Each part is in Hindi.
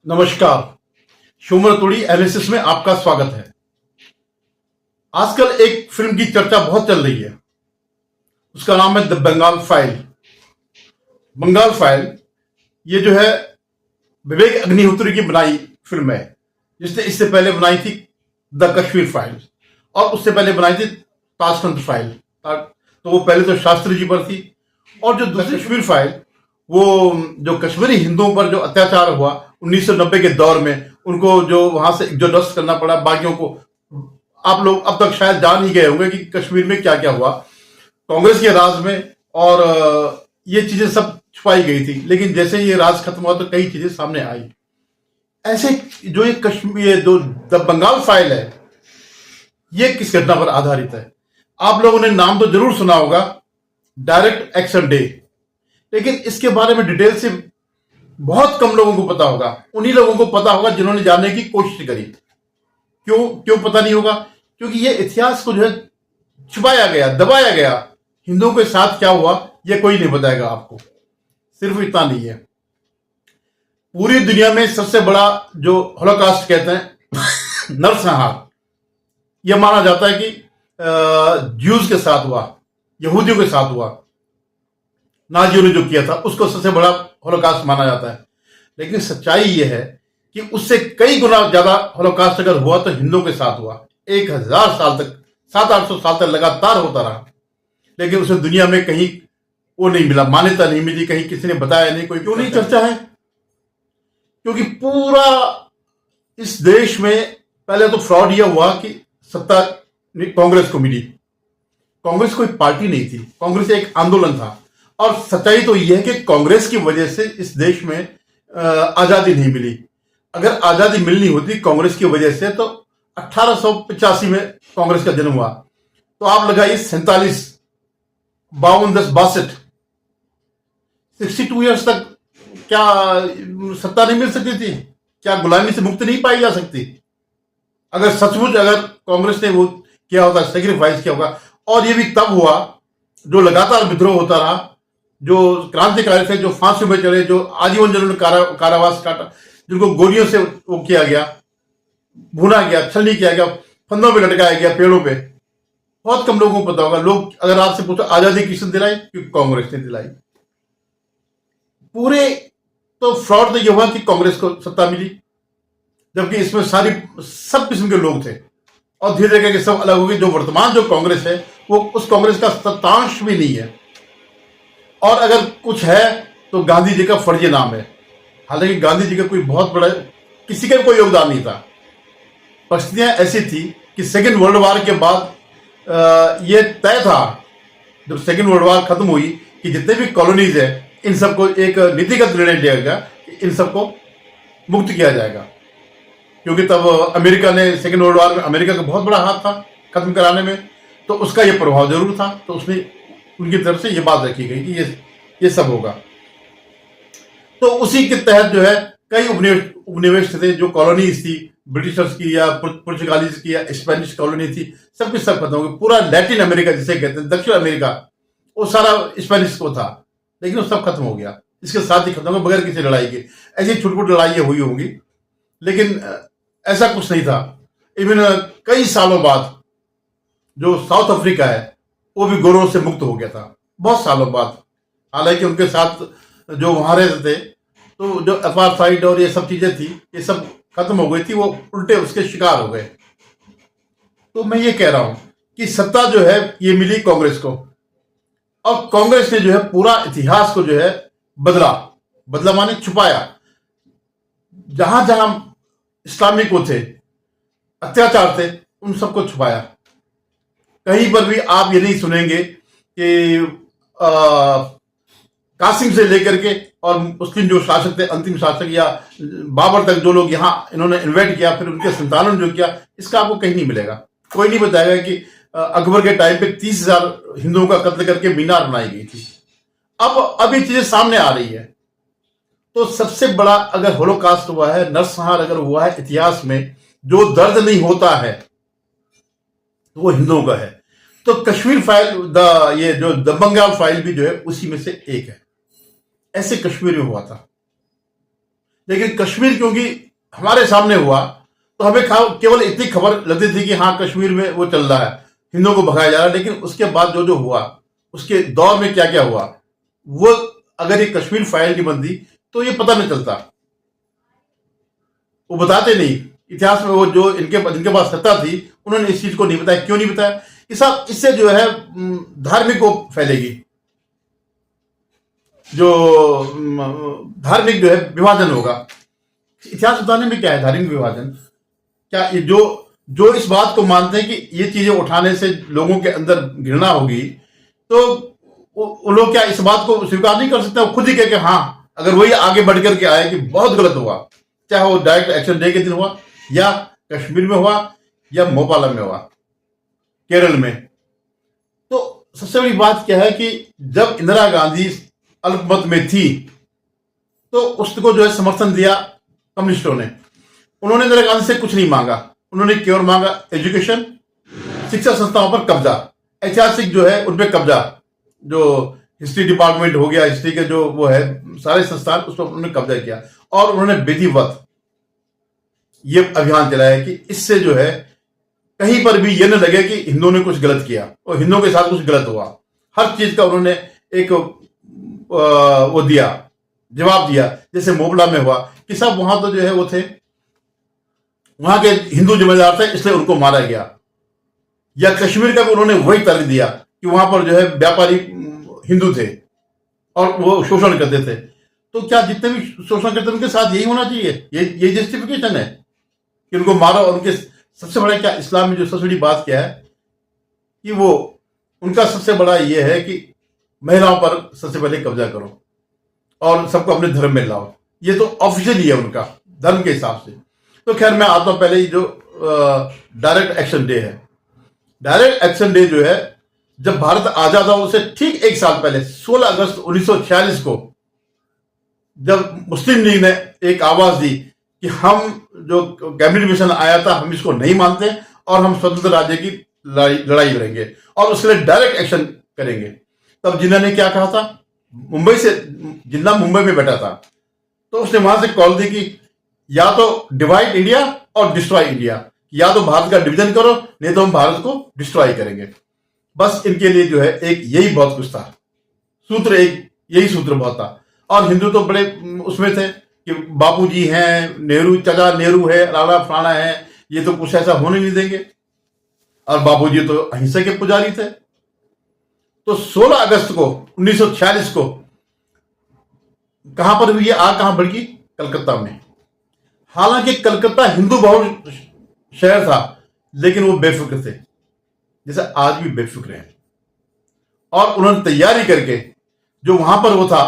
नमस्कार। शोमर तोड़ी एनालिसिस में आपका स्वागत है। आजकल एक फिल्म की चर्चा बहुत चल रही है, उसका नाम है the Bengal file. Bengal file ये जो है विवेक अग्निहोत्री की बनाई फिल्म है, जिसने इससे पहले बनाई थी द कश्मीर फाइल और उससे पहले बनाई थी ताशकंद फाइल। तो वो पहले तो शास्त्री जी पर थी, और जो दूसरी कश्मीर फाइल वो जो कश्मीरी हिंदुओं पर जो अत्याचार हुआ 1990 के दौर में, उनको जो वहां से एक्सोडस करना पड़ा बागियों को। आप लोग अब तक शायद जान ही गए होंगे कि कश्मीर में क्या क्या हुआ कांग्रेस के राज में, और ये चीजें सब छुपाई गई थी। लेकिन जैसे ये राज खत्म हुआ तो कई चीजें सामने आई। ऐसे जो ये कश्मीर जो द बंगाल फाइल है, ये किस घटना पर आधारित है? आप लोगों ने नाम तो जरूर सुना होगा, डायरेक्ट एक्शन डे, लेकिन इसके बारे में डिटेल से बहुत कम लोगों को पता होगा। उन्हीं लोगों को पता होगा जिन्होंने जानने की कोशिश करी। क्यों पता नहीं होगा? क्योंकि ये इतिहास को जो है छुपाया गया, दबाया गया। हिंदुओं के साथ क्या हुआ ये कोई नहीं बताएगा आपको। सिर्फ इतना नहीं है, पूरी दुनिया में सबसे बड़ा जो हॉलोकॉस्ट कहते हैं नरसंहार, यह माना जाता है कि ज्यूज के साथ हुआ, यहूदियों के साथ हुआ। नाजियों ने जो किया था उसको सबसे बड़ा हॉलोकॉस्ट माना जाता है। लेकिन सच्चाई यह है कि उससे कई गुना ज्यादा हॉलोकॉस्ट अगर हुआ तो हिंदुओं के साथ हुआ। 1000 साल तक, 700-800 साल तक लगातार होता रहा, लेकिन उसे दुनिया में कहीं वो नहीं मिला, मान्यता नहीं मिली, कहीं किसी ने बताया नहीं। कोई क्यों नहीं चर्चा है? क्योंकि पूरा इस देश में पहले तो फ्रॉड यह हुआ कि सत्ता कांग्रेस को मिली। कांग्रेस कोई पार्टी नहीं थी, कांग्रेस एक आंदोलन था। और सच्चाई तो यह है कि कांग्रेस की वजह से इस देश में आजादी नहीं मिली। अगर आजादी मिलनी होती कांग्रेस की वजह से तो 1885 में कांग्रेस का जन्म हुआ। तो आप लगाइए 47, 52, 10, 62, 62 ईयर्स तक क्या सत्ता नहीं मिल सकती थी? क्या गुलामी से मुक्ति नहीं पाई जा सकती? अगर सचमुच अगर कांग्रेस ने वो किया होता, सेक्रीफाइस किया होगा। और ये भी तब हुआ जो लगातार विद्रोह होता रहा, जो क्रांतिकारी थे, जो फांसी में चढ़े, जो आजीवन जिन्होंने कारावास काटा, जिनको गोलियों से वो किया गया, भुना गया, छलनी किया गया, फंदों पे लटकाया गया, पेड़ों पे। बहुत कम लोगों को पता होगा। लोग अगर आपसे पूछो आजादी किसने दिलाई, क्योंकि कांग्रेस ने दिलाई। पूरे तो फ्रॉड तो यह हुआ कि कांग्रेस को सत्ता मिली, जबकि इसमें सब किस्म के लोग थे, और धीरे धीरे करके सब अलग हो गए। जो वर्तमान जो कांग्रेस है वो उस कांग्रेस का सत्तांश भी नहीं है, और अगर कुछ है तो गांधी जी का फर्जी नाम है। हालांकि गांधी जी का कोई बहुत बड़ा किसी का कोई योगदान नहीं था। परिस्थितियां ऐसी थी कि सेकेंड वर्ल्ड वॉर के बाद यह तय था, जब सेकेंड वर्ल्ड वॉर खत्म हुई, कि जितने भी कॉलोनीज है इन सबको एक नीतिगत निर्णय लिया गया कि इन सबको मुक्त किया जाएगा। क्योंकि तब अमेरिका ने सेकेंड वर्ल्ड वॉर में अमेरिका का बहुत बड़ा हाथ था खत्म कराने में, तो उसका यह प्रभाव जरूर था। तो उसने उनकी तरफ से यह बात रखी गई कि ये सब होगा। तो उसी के तहत जो है कई उपनिवेश थे, जो कॉलोनीज थी, ब्रिटिशर्स की या पुर्तगालीज की या स्पेनिश कॉलोनी थी, सब कुछ सब खत्म हो गया। पूरा लैटिन अमेरिका जिसे कहते हैं, दक्षिण अमेरिका, वो सारा स्पेनिश को था, लेकिन वो सब खत्म हो गया। इसके साथ ही खत्म हो गया, बगैर किसी लड़ाई के। ऐसी छुटपुट लड़ाइयां हुई होंगी, लेकिन ऐसा कुछ नहीं था। इवन कई सालों बाद जो साउथ अफ्रीका है वो भी गोरों से मुक्त हो गया था, बहुत सालों बाद। हालांकि उनके साथ जो वहां रहते थे, तो जो अपार्थाइड और ये सब चीजें थी, ये सब खत्म हो गई थी, वो उल्टे उसके शिकार हो गए। तो मैं ये कह रहा हूं कि सत्ता जो है ये मिली कांग्रेस को, और कांग्रेस ने जो है पूरा इतिहास को जो है बदला माने छुपाया। जहां जहां इस्लामिक वो थे, अत्याचार थे, उन सबको छुपाया। कहीं पर भी आप ये नहीं सुनेंगे कि कासिम से लेकर के और मुस्लिम जो शासक थे, अंतिम शासक या बाबर तक, जो लोग यहाँ इन्होंने इन्वेट किया, फिर उनके संतानों ने जो किया, इसका आपको कहीं नहीं मिलेगा। कोई नहीं बताएगा कि अकबर के टाइम पे 30,000 हिंदुओं का कत्ल करके मीनार बनाई गई थी। अब ये चीजें सामने आ रही है। तो सबसे बड़ा अगर होलोकास्ट हुआ है, नरसंहार अगर हुआ है इतिहास में, जो दर्द नहीं होता है तो वो हिंदुओं का है। तो कश्मीर फाइल, ये जो द बंगाल फाइल भी जो है उसी में से एक है। ऐसे कश्मीर में हुआ था। लेकिन कश्मीर क्योंकि हमारे सामने हुआ तो हमें केवल इतनी खबर लगती थी कि हाँ कश्मीर में वो चल रहा है, हिंदुओं को भगाया जा रहा है। लेकिन उसके बाद जो जो हुआ, उसके दौर में क्या क्या हुआ, वो अगर ये कश्मीर फाइल नहीं बनती तो ये पता नहीं चलता। वो बताते नहीं इतिहास में, वो जो इनके पास सत्ता थी उन्होंने इस चीज को नहीं बताया। क्यों नहीं बताया कि साहब इससे जो है धार्मिक को फैलेगी, जो धार्मिक जो है विभाजन होगा। इतिहास बताने में क्या है धार्मिक विभाजन? क्या ये जो इस बात को मानते हैं कि ये चीजें उठाने से लोगों के अंदर घृणा होगी, तो वो लोग क्या इस बात को स्वीकार नहीं कर सकते? वो खुद ही कह के हाँ, अगर वही आगे बढ़ करके आए कि बहुत गलत हुआ, चाहे वो डायरेक्ट एक्शन डे के दिन हुआ या कश्मीर में हुआ या मोपालम में हुआ, केरल में। तो सबसे बड़ी बात क्या है कि जब इंदिरा गांधी अल्पमत में थी तो उसको जो है समर्थन दिया कम्युनिस्टों ने। उन्होंने इंदिरा गांधी से कुछ नहीं मांगा, उन्होंने केवल मांगा एजुकेशन, शिक्षा संस्थाओं पर कब्जा, ऐतिहासिक जो है उन पर कब्जा, जो हिस्ट्री डिपार्टमेंट हो गया, हिस्ट्री के जो वो है सारे संस्थान, उस पर उन्होंने कब्जा किया। और उन्होंने विधिवत ये अभियान चलाया कि इससे जो है कहीं पर भी ये न लगे कि हिंदुओं ने कुछ गलत किया और हिंदुओं के साथ कुछ गलत हुआ। हर चीज का उन्होंने एक वो दिया, जवाब दिया। जैसे मोबला में हुआ कि साहब वहां तो जो है वो थे, वहां के हिंदू जिम्मेदार थे इसलिए उनको मारा गया। या कश्मीर का भी उन्होंने वही तर्क दिया कि वहां पर जो है व्यापारी हिंदू थे और वो शोषण करते थे। तो क्या जितने भी शोषण करते थे उनके साथ यही होना चाहिए? ये जस्टिफिकेशन है कि उनको मारो? और उनके सबसे बड़ा क्या इस्लाम में जो सबसे बड़ी बात क्या है कि वो उनका सबसे बड़ा ये है कि महिलाओं पर सबसे पहले कब्जा करो और सबको अपने धर्म में लाओ। ये तो ऑफिशियली है उनका धर्म के हिसाब से। तो खैर मैं आता हूं पहले ही जो डायरेक्ट एक्शन डे है। डायरेक्ट एक्शन डे जो है जब भारत आजाद हुआ उससे ठीक एक साल पहले 16 अगस्त 1946 को जब मुस्लिम लीग ने एक आवाज दी कि हम जो कैबिनेट मिशन आया था हम इसको नहीं मानते और हम स्वतंत्र राज्य की लड़ाई लड़ेंगे और उसके लिए डायरेक्ट एक्शन करेंगे। तब जिन्ना ने क्या कहा था, मुंबई से, जिन्ना मुंबई में बैठा था, तो उसने वहां से कॉल दी कि या तो डिवाइड इंडिया और डिस्ट्रॉय इंडिया, या तो भारत का डिवीजन करो नहीं तो हम भारत को डिस्ट्रॉय करेंगे। बस इनके लिए जो है एक यही बहुत कुछ था, सूत्र एक यही सूत्र बहुत था। और हिंदू तो बड़े उसमें थे कि बापूजी हैं, नेहरू, चाचा नेहरू है, राणा फलाना है, ये तो कुछ ऐसा होने नहीं देंगे। और बापूजी तो अहिंसा के पुजारी थे। तो 16 अगस्त को 1946 को कहां पर हुई आग, कहां भड़की? कलकत्ता में। हालांकि कलकत्ता हिंदू बहुल शहर था लेकिन वो बेफिक्र थे, जैसे आज भी बेफिक्र हैं। और उन्होंने तैयारी करके जो वहां पर वो था,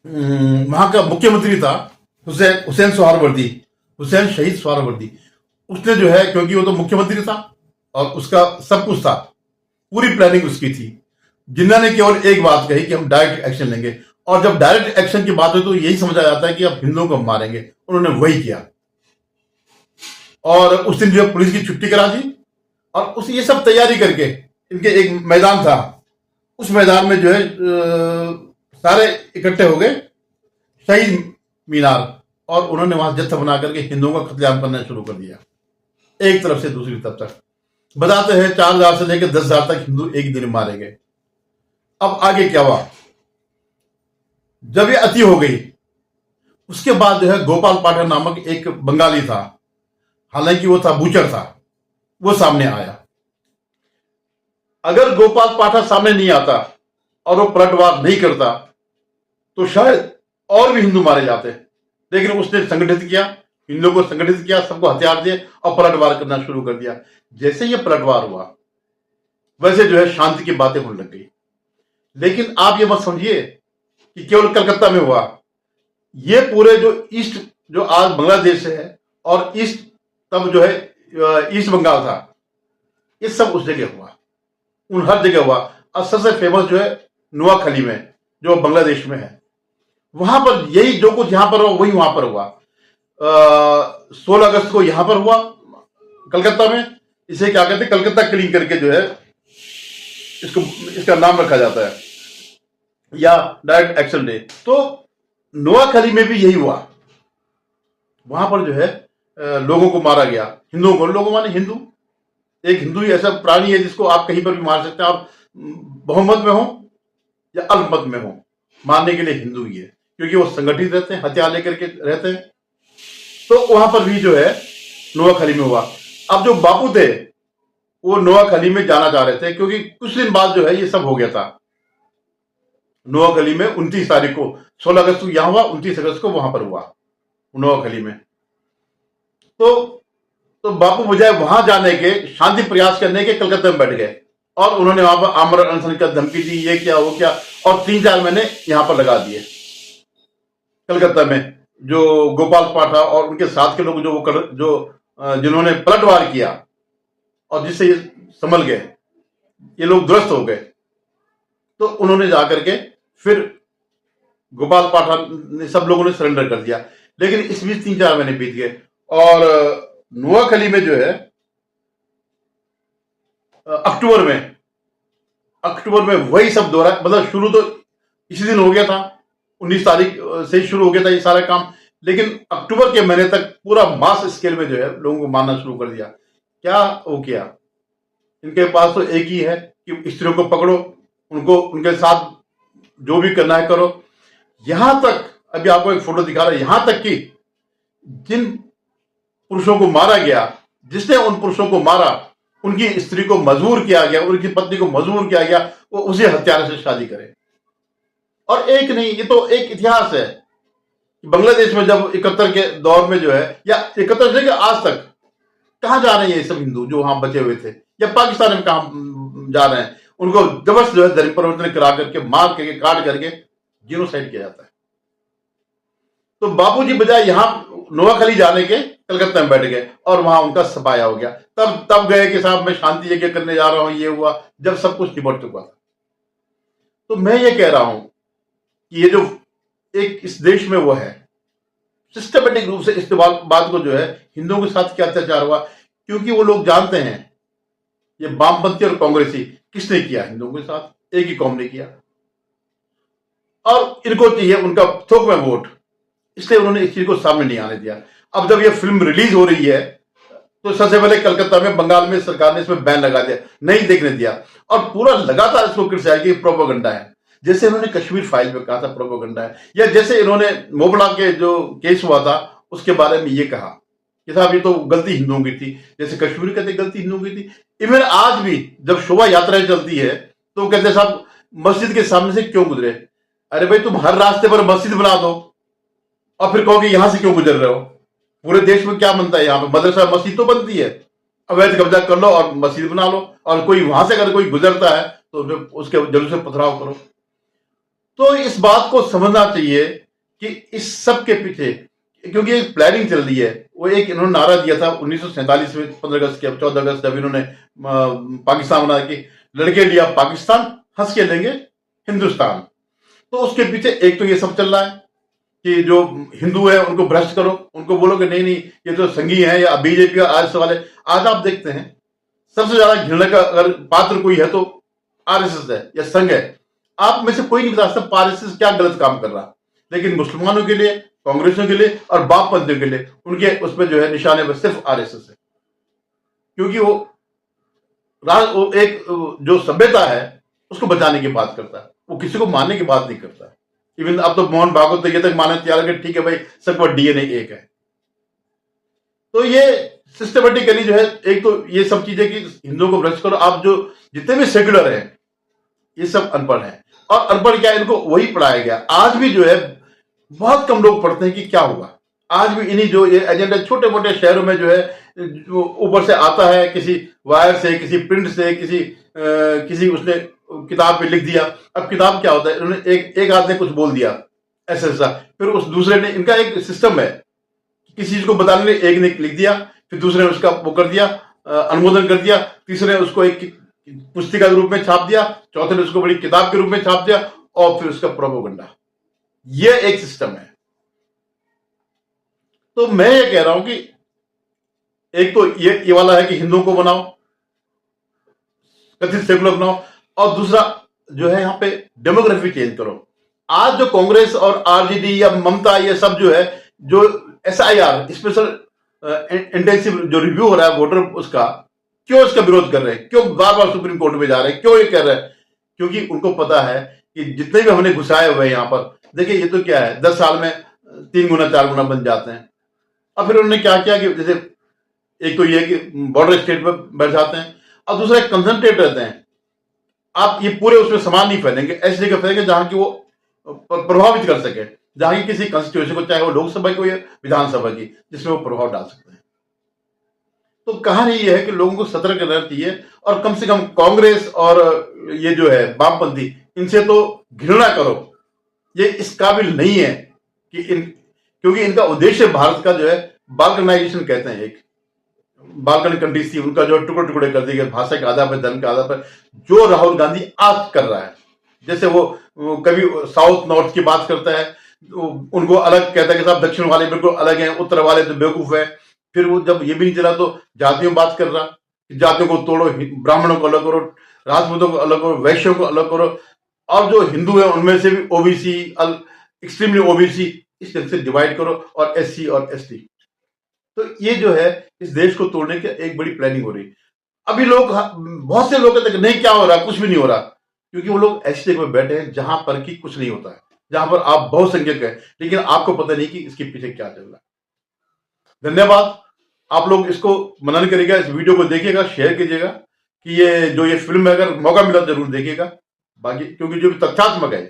वहां का मुख्यमंत्री था हुसैन सोहरावर्दी, हुसैन शहीद सोहरावर्दी। उसने जो है, क्योंकि वो तो मुख्यमंत्री था और उसका सब कुछ था, पूरी प्लानिंग उसकी थी। जिन्ना ने केवल एक बात कही कि हम डायरेक्ट एक्शन लेंगे। और जब डायरेक्ट एक्शन की बात हुई तो यही समझा जाता है कि अब हिंदुओं को मारेंगे। उन्होंने वही किया और उस दिन जो है पुलिस की छुट्टी करा दी और उस ये सब तैयारी करके इनके एक मैदान था, उस मैदान में जो है सारे इकट्ठे हो गए शहीद मीनार, और उन्होंने वहां जत्था बना करके हिंदुओं का कत्लेआम करना शुरू कर दिया, एक तरफ से दूसरी तरफ तक। बताते हैं 4,000 से लेकर 10,000 तक हिंदू एक दिन मारे गए। अब आगे क्या हुआ? जब ये अति हो गई उसके बाद जो है गोपाल पाठक नामक एक बंगाली था, हालांकि वो था बूचर था, वो सामने आया। अगर गोपाल पाठक सामने नहीं आता और वो पलटवार नहीं करता तो शायद और भी हिंदू मारे जाते। लेकिन उसने संगठित किया, हिंदुओं को संगठित किया, सबको हथियार दिए और पलटवार करना शुरू कर दिया। जैसे ये पलटवार हुआ वैसे जो है शांति की बातें होने लग गई। लेकिन आप ये मत समझिए कि केवल कलकत्ता में हुआ, ये पूरे जो ईस्ट, जो आज बांग्लादेश है और ईस्ट, तब जो है ईस्ट बंगाल था, ये सब उस जगह हुआ, उन हर जगह हुआ। और सबसे फेमस जो है नोआखली में, जो बांग्लादेश में है, वहां पर यही जो कुछ यहां पर हुआ वही वहां पर हुआ। 16 अगस्त को यहां पर हुआ कलकत्ता में। इसे क्या कहते हैं, कलकत्ता क्लीन करके जो है इसका नाम रखा जाता है, या डायरेक्ट एक्शन डे। तो नोआखली में भी यही हुआ वहां पर जो है लोगों को मारा गया, हिंदुओं को। लोगों माने हिंदू, एक हिंदू ही ऐसा प्राणी है जिसको आप कहीं पर भी मार सकते हैं, आप बहुमत में हो या अल्पमत में हो, मारने के लिए हिंदू ही है, क्योंकि वो संगठित रहते हैं, हथियार लेकर के रहते हैं। तो वहां पर भी जो है नोआखली में हुआ। अब जो बापू थे वो नोआखली में जाना चाह रहे थे, क्योंकि कुछ दिन बाद जो है ये सब हो गया था। नोआखली में 29 तारीख को, 16 अगस्त को यहां हुआ, 29 अगस्त को वहां पर हुआ नोआखली में। तो बापू बजाय वहां जाने के, शांति प्रयास करने के, कलकत्ता में बैठ गए और उन्होंने वहां पर आमरण अनशन का धमकी दी, ये क्या वो क्या, और 3-4 महीने यहां पर लगा दिए कलकत्ता में। जो गोपाल पाठा और उनके साथ के लोग जिन्होंने पलटवार किया और जिससे ये संभल गए, ये लोग दुरुस्त हो गए, तो उन्होंने जाकर के फिर गोपाल पाठा ने, सब लोगों ने सरेंडर कर दिया। लेकिन इस बीच 3-4 महीने बीत गए और नोआखली में जो है अक्टूबर में वही सब दोहरा, मतलब शुरू तो इसी दिन हो गया था, 19 तारीख से शुरू हो गया था ये सारा काम। लेकिन अक्टूबर के महीने तक पूरा मास स्केल में जो है लोगों को मारना शुरू कर दिया। क्या हो गया? इनके पास तो एक ही है कि स्त्रियों को पकड़ो, उनको उनके साथ जो भी करना है करो। यहां तक, अभी आपको एक फोटो दिखा रहा है, यहां तक कि जिन पुरुषों को मारा गया, जिसने उन पुरुषों को मारा, उनकी स्त्री को मजबूर किया गया, उनकी पत्नी को मजबूर किया गया वो उसी हत्यारे से शादी करे। और एक नहीं, ये तो एक इतिहास है। बांग्लादेश में जब 71 के दौर में जो है, या 71 से आज तक कहां जा रहे हैं ये सब हिंदू जो वहां बचे हुए थे, या पाकिस्तान में कहां जा रहे हैं, उनको जबरदस्त जो है धर्म परिवर्तन करा करके, मार करके, काट करके जीनोसाइड किया जाता है। तो बापूजी बजाय यहां नोआखली जाने के कलकत्ता में बैठ गए और वहां उनका सफाया हो गया। तब गए कि साहब मैं शांति यज्ञ करने जा रहा हूं, ये हुआ जब सब कुछ निपट चुका था। तो मैं ये कह रहा हूं कि ये जो एक इस देश में वो है, सिस्टमेटिक रूप से इस बात को जो है हिंदुओं के साथ क्या अत्याचार हुआ, क्योंकि वो लोग जानते हैं ये वामपंथी और कांग्रेसी किसने किया हिंदुओं के साथ, एक ही कौम ने किया। और इनको चाहिए उनका थोक में वोट, इसलिए उन्होंने इस चीज को सामने नहीं आने दिया। अब जब ये फिल्म रिलीज हो रही है तो सबसे पहले कलकत्ता में, बंगाल में सरकार ने इसमें बैन लगा दिया, नहीं देखने दिया, और पूरा लगातार इसको क्रिटिसाइज किया प्रोपेगेंडा है। जैसे इन्होंने कश्मीर फाइल में कहा था प्रोपेगेंडा है, या जैसे इन्होंने मोबला के जो केस हुआ था उसके बारे में ये कहा कि साहब ये तो गलती हिंदुओं की थी, जैसे कश्मीर कहते गलती हिंदुओं की थी। इवन आज भी जब शोभा यात्राएं चलती है तो कहते साहब मस्जिद के सामने से क्यों गुजरे? अरे भाई तुम हर रास्ते पर मस्जिद बना दो और फिर कहो कि यहां से क्यों गुजर रहे हो। पूरे देश में क्या बनता है? यहाँ पे मदरसा मस्जिद तो बनती है, अवैध कब्जा कर लो और मस्जिद बना लो, और कोई वहां से अगर कोई गुजरता है तो उसके जरूर से पथराव करो। तो इस बात को समझना चाहिए कि इस सब के पीछे, क्योंकि एक प्लानिंग चल रही है। वो एक इन्होंने नारा दिया था 1947 में 15 अगस्त के 14 अगस्त जब इन्होंने पाकिस्तान बना के, लड़के लिया पाकिस्तान, हंस के लेंगे हिंदुस्तान। तो उसके पीछे एक तो ये सब चल रहा है कि जो हिंदू है उनको भ्रष्ट करो, उनको बोलो कि नहीं नहीं ये तो संघी है या बीजेपी का आरएसएस वाले। आज आप देखते हैं सबसे ज्यादा घृणा का अगर पात्र कोई है तो आरएसएस है या संघ है। आप में से कोई नहीं बता सकता आरएसएस क्या गलत काम कर रहा, लेकिन मुसलमानों के लिए, कांग्रेसियों के लिए और वामपंथियों के लिए उनके उसमें जो है निशाने पर सिर्फ आरएसएस है, क्योंकि वो एक जो सभ्यता है उसको बचाने की बात करता है, वो किसी को मारने की बात नहीं करता। इवन अब तो मोहन भागवत तो ये तक मानने तैयार है कि ठीक है भाई सबका डीएनए एक है। तो ये सिस्टमेटिकली जो है, एक तो ये सब चीजें कि हिंदुओं को भ्रष्ट करो। आप जो जितने भी सेक्युलर हैं ये सब अनपढ़ हैं, और अनपढ़ क्या, इनको वही पढ़ाया गया। आज भी जो है बहुत कम लोग पढ़ते हैं कि क्या होगा। आज भी इन्हीं जो ये एजेंडा छोटे मोटे शहरों में जो है ऊपर से आता है, किसी वायर से, किसी प्रिंट से, किसी उसने किताब पे लिख दिया। अब किताब क्या होता है, उन्होंने एक आदमी ने कुछ बोल दिया ऐसा, फिर उस दूसरे ने, इनका एक सिस्टम है, किसी चीज को बताने के लिए एक ने लिख दिया, फिर दूसरे ने उसका वो कर दिया, अनुमोदन कर दिया, तीसरे ने उसको एक पुस्तिका के रूप में छाप दिया, चौथे ने उसको बड़ी किताब के रूप में छाप दिया, और फिर उसका प्रोपेगेंडा। ये एक सिस्टम है। तो मैं ये कह रहा हूं कि एक तो ये वाला है कि हिंदुओं को बनाओ, कथित सेकुलर बनाओ, और दूसरा जो है यहां पे डेमोग्राफी चेंज करो। आज जो कांग्रेस और आरजेडी या ममता ये सब जो है, जो SIR स्पेशल इंटेंसिव जो रिव्यू हो रहा है वोटर उसका, क्यों इसका विरोध कर रहे हैं, क्यों बार बार सुप्रीम कोर्ट में जा रहे हैं, क्यों ये कर रहे हैं? क्योंकि उनको पता है कि जितने भी हमने घुसाए हुए हैं यहाँ पर, देखिए ये तो क्या है, 10 साल में 3 गुना 4 गुना बन जाते हैं। अब फिर उन्होंने क्या किया कि जैसे एक तो ये कि बॉर्डर स्टेट में बैठ जाते हैं और दूसरा कंसंट्रेट रहते हैं। आप ये पूरे उसमें समान नहीं फैलेंगे, ऐसी जगह फैलेंगे जहां की वो प्रभावित कर सके, जहां की किसी कंस्टिट्यूशन को, चाहे वो लोकसभा की हो या विधानसभा की, जिसमें वो प्रभाव डाल सकते हैं। तो कहानी ये है कि लोगों को सतर्क रहना चाहिए और कम से कम कांग्रेस और ये जो है वामपंथी, इनसे तो घृणा करो। ये इस काबिल नहीं है कि क्योंकि इनका उद्देश्य भारत का जो है बाल्कनाइजेशन कहते हैं, एक बाल्कन कंट्रीज थी, उनका जो टुकड़े टुकड़े कर दिए गए भाषा के आधार पर, धर्म के आधार पर, जो राहुल गांधी आज कर रहा है। जैसे वो कभी साउथ नॉर्थ की बात करता है, उनको अलग कहता है कि साहब दक्षिण वाले बिल्कुल अलग हैं, उत्तर वाले तो बेवकूफ है। फिर वो जब ये भी नहीं चला तो जातियों बात कर रहा, जातियों को तोड़ो, ब्राह्मणों को अलग करो, राजपूतों को अलग करो, वैश्यों को अलग करो, और जो हिंदू है उनमें से भी ओबीसी, एक्सट्रीमली ओबीसी, इस तरह से डिवाइड करो, और SC और ST। तो ये जो है इस देश को तोड़ने की एक बड़ी प्लानिंग हो रही। अभी लोग, बहुत से लोग कहते हैं नहीं क्या हो रहा, कुछ भी नहीं हो रहा, क्योंकि वो लोग ऐसी जगह में बैठे हैं जहां पर कि कुछ नहीं होता है, जहां पर आप बहुसंख्यक है, लेकिन आपको पता नहीं कि इसके पीछे क्या चल रहा है। धन्यवाद। आप लोग इसको मनन करिएगा, इस वीडियो को देखिएगा, शेयर कीजिएगा कि ये फिल्म में अगर मौका मिला जरूर देखिएगा। बाकी क्योंकि जो भी तथ्यात्मक है